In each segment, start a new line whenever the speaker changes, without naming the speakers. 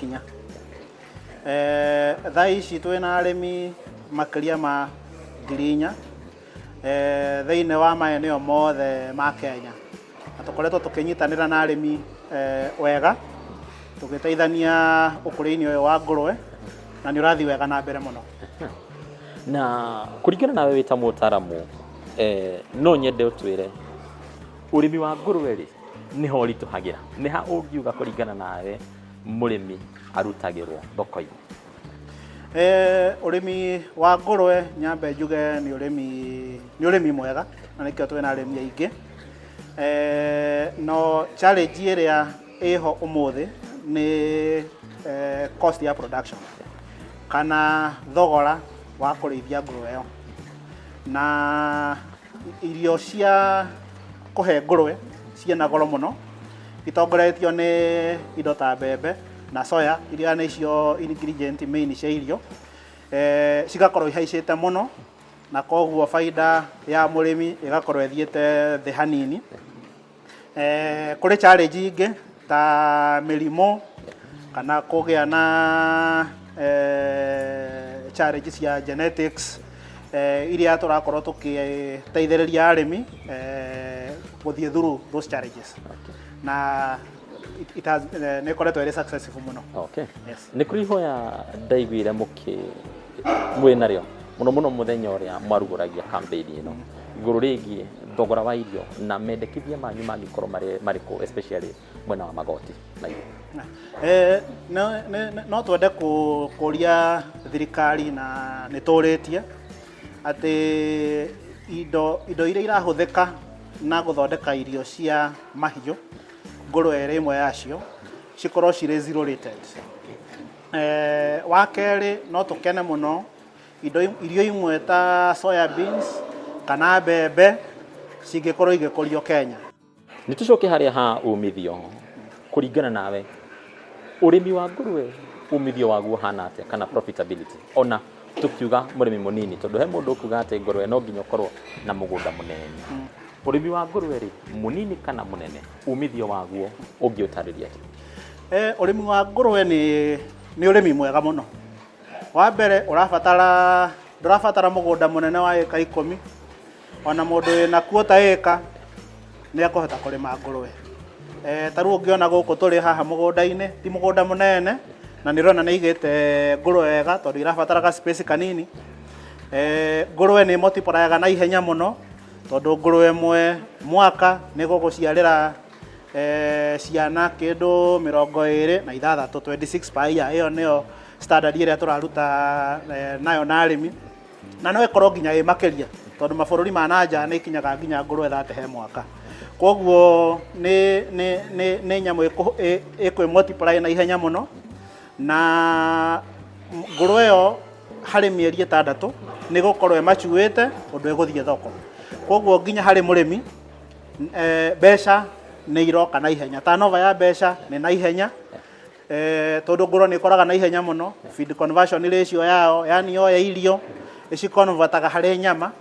kinya thaa ici twina arimi makiria ma 4,000 thĩinĩ wa maeneo mothe ma Kenya. Na tukoretwo tukinyitanira na arimi wega tugiteithania ukuri-ini uyu wa ngũrwe na ni urathi wega na mbere muno.
Na kuringana nawe wita mutaramu no nyende utwire urimi wa ngũrwe ri ni ho rituhagira ni ha ungiuga kuringana nawe murimi arutagirwo thoko-ini?
Urimi wa ngũrwe nyambe njuge ni urimi mwega na nikio twina arimi aingi. No challenge iria iho umuthi ni cost ya production kana thogora wa kurithia ngũrwe yo, na irio cia kuhe ngũrwe ciena goro muno itongoretio ni indo ta mbembe na soya iria nĩ cio ingredient main cia irio cigakorwo ihaicĩte muno, na koguo faida ya mũrĩmi igakorwo ithiĩte thĩ hanini. Kũrĩ challenge ingĩ ta mĩrimũ kana kũgĩa na challenge cia genetics iria tũrakorwo tũkĩteithĩrĩria arĩmi gũthiĩ through those challenges. Na it has nekoretwo ĩrĩ successful muno.
Okay.
Yes.
Nĩ kũrĩ ihoya ndaiguire mwĩna rĩo mũno mũthenya ũrĩa mwarugũragia campaign ĩno igũrũ rĩgiĩ thogora wa irio na mendekithia manyu mangĩkorwo marĩkũ especially mwena wa magoti na irio?
No twende kũria thirikari na nĩ tũrĩtie atĩ indo iria irahũthĩka na gũthondeka irio cia mahiũ ngũrwe ĩrĩ ĩmwe yacio cikorwo cirĩ zero rated. Wa kerĩ no tũkene mũno irio imwe ta soya beans kana mbembe cingĩkorwo igĩkũrio Kenya.
Nĩ tũcoke harĩa ha umithio kuringana nawe urimi wa ngũrwe umithio waguo hana atĩa kana profitability ona tukiuga mũrĩmi mũnini tondu he mũndũ ukuga atĩ ngũrwe no nginya ũkorwo na mũgũnda mũnene. Urimi wa ngũrwe ri mũnini kana mũnene umithio waguo ũngĩũtarĩria atĩa?
Urimi wa ngũrwe ni urimi mwega muno. Wa mbere ndũrabatara mũgũnda mũnene wa eka 10, ona mũndũ wĩna kuota eka nĩ akũhota kũrĩma ngũrwe. Ta rĩu ũngĩona gũkũ tũrĩ haha mũgũnda-inĩ ti mũgũnda mũnene na nĩ ũrona nĩ igĩte ngũrwe wega tondũ irabataraga space kanini. Ngũrwe nĩ multiplyaga na ihenya muno tondũ ngũrwe ĩmwe mwaka nĩ gũgũciarĩra ciana kĩndũ 26 26 per year. Ĩyo nĩyo standard ĩrĩa tũraruta nayo na arĩmi, na no ĩkorwo nginya ĩ makĩria tondũ mabũrũri ma nanja nĩ ikinyaga nginya ngũrwe 30 he mwaka. Koguo nĩ nyamũ ĩkwĩ multiply na ihenya muno, na ngũrwe ĩyo harĩ mĩeri 6 nĩ gũkorwo ĩmacuĩte ũndũ ĩgũthiĩ thoko. Koguo nginya harĩ mũrĩmi mbeca nĩ iroka na ihenya. Turnover ya mbeca nĩ na ihenya tondu ngũrwe nĩ ĩkoraga na ihenya muno. Feed conversion ratio yao yani yoya irio ĩciconvertaga harĩ nyama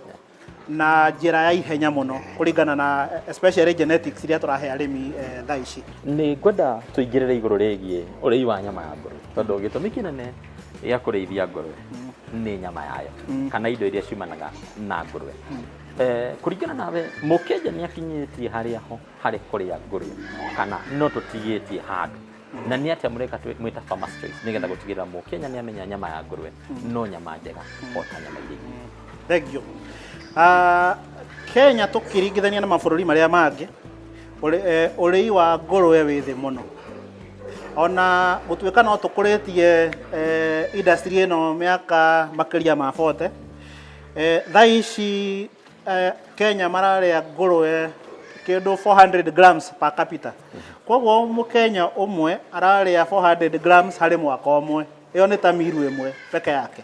na njĩra ya ihenya muno kũringana na especially genetics iria tũrahe arĩmi thaa ici.
Nĩ ngwenda tũingĩrĩre igũrũ rĩgiĩ ũrĩi wa nyama ya ngũrwe tondũ gĩtũmi kĩnene gĩa kũrĩithia ngũrwe nĩ nyama yayo kana indo iria ciumanaga na ngũrwe. Kuringana nawe mũkenya nĩ akinyĩtie harĩ kũrĩa ngũrwe kana no tũtigĩtie handũ, na nĩ atĩa mũreka mwĩta farmers choice nĩgetha gũtigĩrĩra mũkenya nĩ amenya nyama ya ngũrwe no nyama njega o ta nyama iria ingĩ?
Thank you. Kenya tũkĩringithania na mabũrũri marĩa mangĩ ũrĩi wa ngũrwe wĩ thĩ mũno. Ona gũtuĩka no tũkũrĩtie industry ĩno mĩaka makĩria ma 40, thaa ici Kenya mararĩa ngũrwe kĩndũ 400 grams per capita. Koguo mũkenya ũmwe ararĩa 400 grams harĩ mwaka ũmwe. Ĩyo nĩ ta miru ĩmwe peke yake.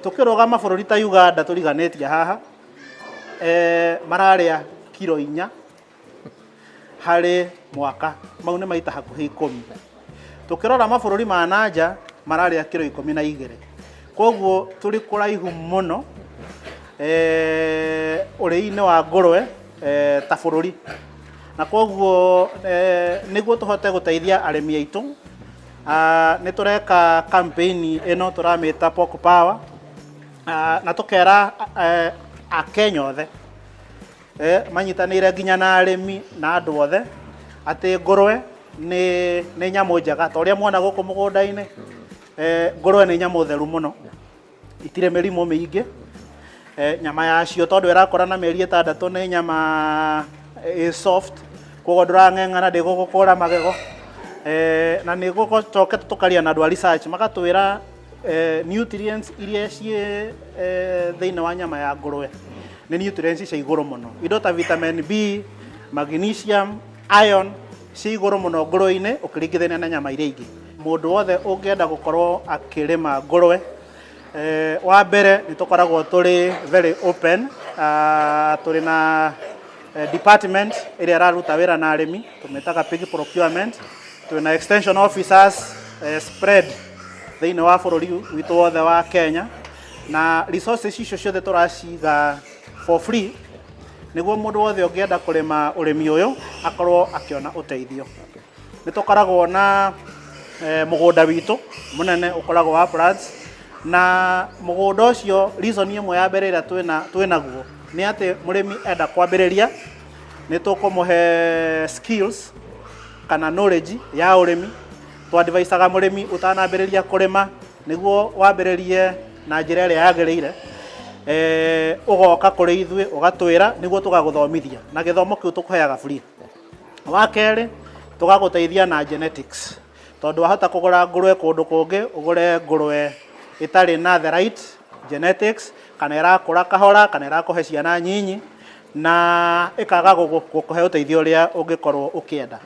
Tukĩroga mabũrũri ta Uganda tũriganĩtie haha mararĩa kilo 4 harĩ mwaka. Mau nĩ maita hakuhĩ 10. Tukĩrora mabũrũri ma nanja mararĩa kilo 12. Koguo tũrĩ kũraihu mũno ũrĩi-inĩ wa ngũrwe ta bũrũri. Na koguo nĩguo tũhote gũteithia arĩmi aitũ nĩ tũreka campaign ĩno tũramĩta Pork Power, na tũkera Akenya othe manyitanĩire nginya na arĩmi na andũ othe atĩ ngũrwe nĩ nyamũ njega ta ũrĩa muona gũkũ mũgũnda-inĩ. Ngũrwe nĩ nyamũ theru mũno, itirĩ mĩrimũ mĩingĩ. Nyama yacio tondũ ĩrakũra na mĩeri 6 nĩ nyama soft, koguo ndũrang'eng'ana, ndĩgũgũkũra magego. Na nĩ gũcoke tũkaria na andũ a research magatwĩra nutrients iria ciĩ thĩinĩ wa nyama ya ngũrwe nĩ nutrients cia igũrũ mũno. Indo ta vitamin B, magnesium, iron ci igũrũ mũno ngũrwe-inĩ ũkĩringithania na nyama iria ingĩ. Mũndũ wothe ũngĩenda gũkorwo akĩrĩma ngũrwe, wa mbere nĩ tũkoragwo tũrĩ very open, tũrĩ na department ĩrĩa ĩraruta wĩra na arĩmi tũmĩtaga pig procurement. Tũrĩ na extension officers spread thĩinĩ wa bũrũri witũ wothe wa Kenya, na resources icio ciothe tũraciga for free nĩguo mũndũ wothe ũngĩenda kũrĩma ũrĩmi ũyũ akorwo akĩona ũteithio. Nĩ tũkoragwo na mũgũnda witũ mũnene ũkoragwo wa Floods, na mũgũnda ũcio reason ĩmwe ya mbere ĩrĩa twĩnaguo nĩ atĩ mũrĩmi enda kwambĩrĩria nĩ tũkũmũhe skills kana knowledge ya ũrĩmi. Twadvisaga mũrĩmi ũtanambĩrĩria kũrĩma nĩguo wambĩrĩrie na njĩra ĩrĩa yagĩrĩire, ũgoka kũrĩ ithuĩ ũgatwĩra nĩguo tũgagũthomithia na gĩthomo kĩu tũkũheaga free. Wa kerĩ tũgagũteithia na genetics, tondũ wahota kũgũra ngũrwe kũndũ kũngĩ ũgũre ngũrwe ĩtarĩ na the right genetics, kana ĩrakũra kahora, kana ĩrakũhe ciana nyinyi na ĩkaga gũkũhe ũteithio ũrĩa ũngĩkorwo ũkĩenda.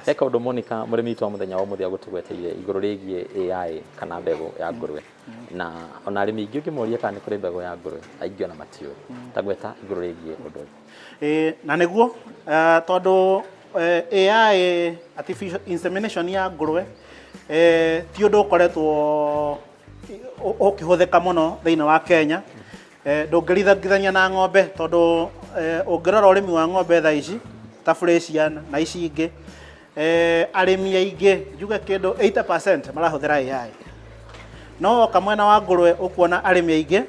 He kaũndũ Monica mũrĩmi witũ wa mũthenya wa mũthia gũtũgweteire igũrũ rĩgiĩ AI kana mbegũ ya ngũrwe, na ona arĩmi aingĩ ũngĩmoria kana nĩ kũrĩ mbegũ ya ngũrwe aingĩ ona matiũĩ, tagweta igũrũ rĩgiĩ ũndũ ũyũ.
Na nĩguo tondũ AI artificial insemination ya ngũrwe ti ũndũ ũkoretwo ũkĩhũthĩka mũno thĩinĩ wa Kenya. Ndũngĩringithania na ng'ombe, tondũ ũngĩrora ũrĩmi wa ng'ombe thaa ici ta Fresian na ici ingĩ, arĩmi aingĩ njuge kĩndũ 80% marahũthĩra AI. No kamwena wa ngũrwe ũkuona arĩmi aingĩ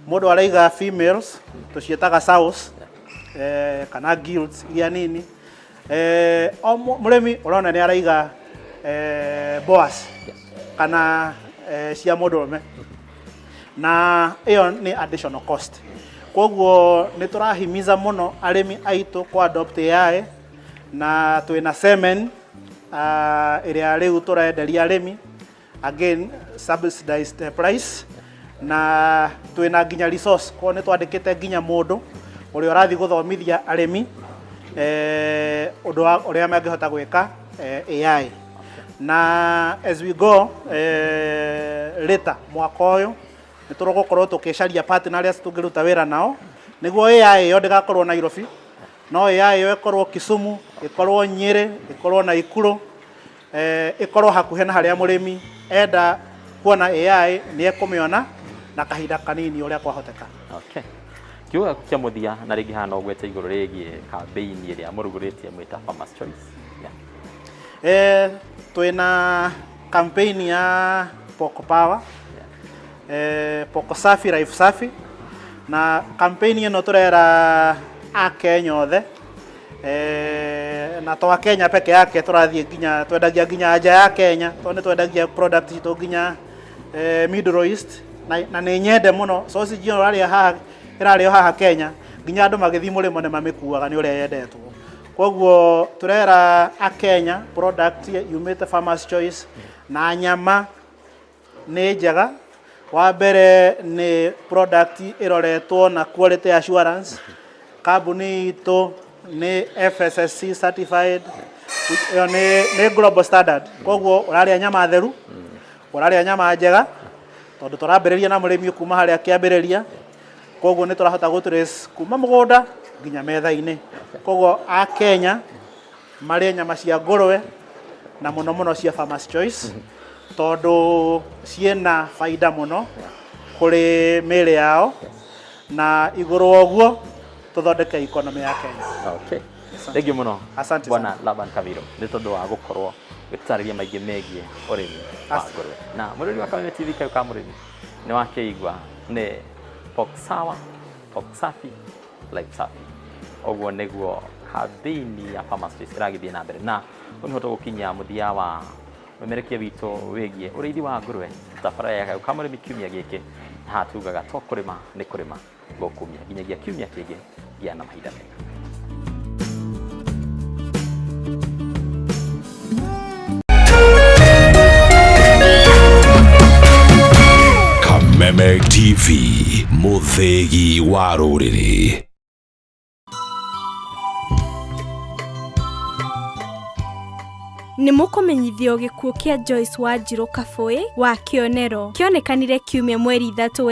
mũndũ araiga females tũciĩtaga sows kana gilts iria nini. Mũrĩmi ũrona nĩ araiga boas kana cia mũndũrũme, na ĩyo nĩ additional cost. Koguo nĩ tũrahimiza mũno arĩmi aitũ ku adopt AI, na twĩna semen ĩrĩa rĩu tũrenderia arĩmi again subsidized price, na twĩna nginya resource, kwa nĩ twandĩkĩte nginya mũndũ ũrĩa ũrathiĩ gũthomithia arĩmi ũndũ ũrĩa mangĩhota gwĩka AI. Na as we go later mwaka ũyũ nĩ tũrũgũkorwo tũkĩcaria partners tũngĩruta wĩra nao nĩguo AI ĩyo ndĩgakorwo Nairobi, no AI ĩyo ĩkorwo Kisumu, ĩkorwo Nyĩrĩ, ĩkorwo Naikuru, ĩkorwo hakuhĩ na harĩa mũrĩmi enda kuona AI nĩ ekũmĩona na kahinda kanini ũrĩa kwahoteka.
Okay. Kiuga kĩa mũthia na rĩngĩ hana ũgwete igũrũ rĩgiĩ campaign ĩrĩa mũrugũrĩtie mwĩta Farmers Choice.
Twĩna campaign ya Pork Power, Pork Safi Life Safi, na campaign ĩno tũrera Akenya othe, na to Akenya peke yake, tũrathiĩ nginya twendagia nginya nja ya Kenya, tondũ twendagia product itũ nginya Middle East, na nĩ nyende mũno sausage ĩno ĩrarĩo haha Kenya nginya andũ magĩthiĩ mũrĩmo nĩ mamĩkuaga nĩ ũrĩa yendetwo. Koguo tũrera Akenya product yumĩte Farmers Choice, na nyama nĩ njega. Wa mbere nĩ product ĩroretwo na quality assurance, kambuni itũ nĩ FSSC certified, ĩyo nĩ global standard. Koguo ũrarĩa nyama theru, ũrarĩa nyama njega, tondũ tũrambĩrĩria na mũrĩmi kuma harĩa kĩambĩrĩria. Koguo nĩ tũrahota gũtrace kuma mũgũnda nginya metha-inĩ. Koguo Akenya marĩa nyama cia ngũrwe na mũno mũno cia Farmers Choice, tondũ ciena faida mũno kũrĩ mĩĩrĩ yao, na igũrũ ũguo tũthondeke economy ya Kenya.
Okay. Thank you mũno.
Asante
Bwana Laban Kamiro nĩ tondũ wa gũkorwo gũtarĩria maingĩ megiĩ ũrĩmi wa ngũrũwe. Na mũrũri wa Kameme TV kau ka mũrĩmi nĩ wakĩigua nĩ pork sour, pork safi, life safi. Ũguo nĩguo kambĩini ya Farmers Choice ĩragĩthiĩ na mbere, na ũnĩhota gũkinyia mũthia wa ũmemerekia witũ wĩgiĩ ũrĩithi wa ngũrũwe tabara ya kau ka mũrĩmi kiumia gĩkĩ. Haha tugaga to kũrĩma nĩ kũrĩma gũkumia nginyagia kiumia kĩngĩ gĩa na mahinda mega.
Kameme TV, mũthĩgi wa rũrĩrĩ.
Nĩ mũkũmenyithio gĩkuũ kĩa Joyce Wanjiru Kabũĩ wa Kĩonero kĩonekanire kiumia mweri 3